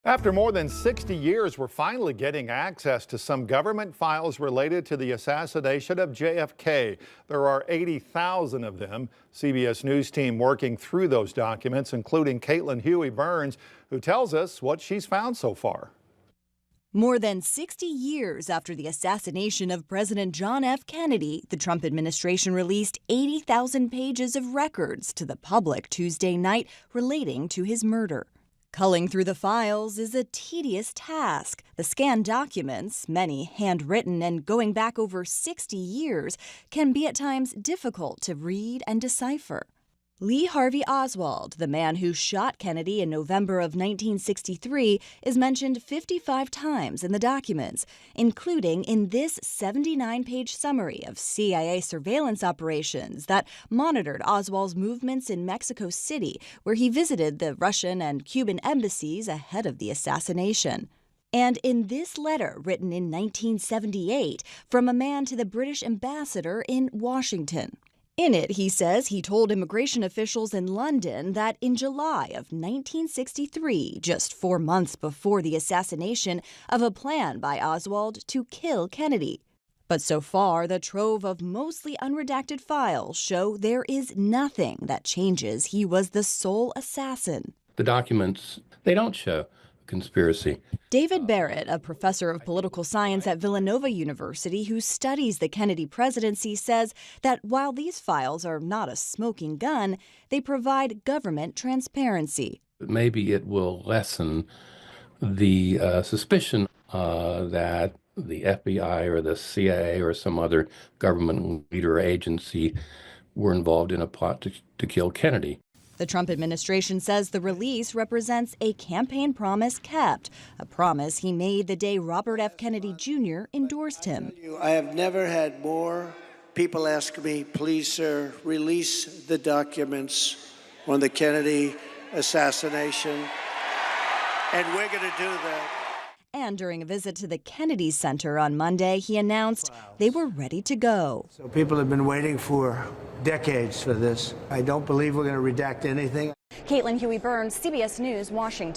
After more than 60 years, we're finally getting access to some government files related to the assassination of JFK. There are 80,000 of them. CBS News team working through those documents, including Caitlin Huey-Burns, who tells us what she's found so far. More than 60 years after the assassination of President John F. Kennedy, the Trump administration released 80,000 pages of records to the public Tuesday night relating to his murder. Culling through the files is a tedious task. The scanned documents, many handwritten and going back over 60 years, can be at times difficult to read and decipher. Lee Harvey Oswald, the man who shot Kennedy in November of 1963, is mentioned 55 times in the documents, including in this 79-page summary of CIA surveillance operations that monitored Oswald's movements in Mexico City, where he visited the Russian and Cuban embassies ahead of the assassination. And in this letter, written in 1978, from a man to the British ambassador in Washington. In it, he says he told immigration officials in London that in July of 1963, just 4 months before the assassination, of a plan by Oswald to kill Kennedy. But so far, the trove of mostly unredacted files show there is nothing that changes he was the sole assassin. The documents, they don't show conspiracy. David Barrett, a professor of political science at Villanova University who studies the Kennedy presidency, says that while these files are not a smoking gun, they provide government transparency. Maybe it will lessen the suspicion that the FBI or the CIA or some other government leader or agency were involved in a plot to kill Kennedy. The Trump administration says the release represents a campaign promise kept, a promise he made the day Robert F. Kennedy Jr. endorsed him. I have never had more people ask me, please, sir, release the documents on the Kennedy assassination, and we're going to do that. And during a visit to the Kennedy Center on Monday, he announced they were ready to go. So people have been waiting for decades for this. I don't believe we're going to redact anything. Caitlin Huey-Burns, CBS News, Washington.